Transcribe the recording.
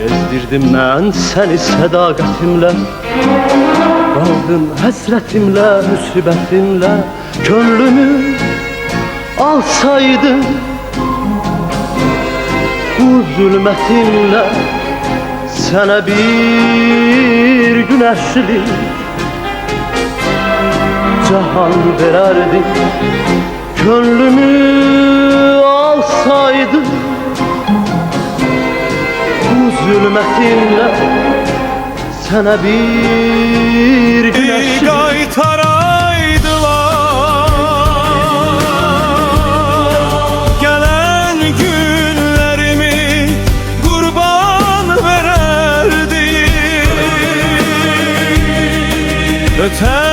Gezdirdim mən səni sədaqətimlə, qaldım həsrətimlə, müsibətimlə. Könlümü alsaydın bu zülmətimlə, sənə bir günəşlik cahan verərdim. Könlümü alsaydın bu zulmetinle, sana bir güneş qaytaraydılar. Gelen günlerimi kurban vererdim. Öter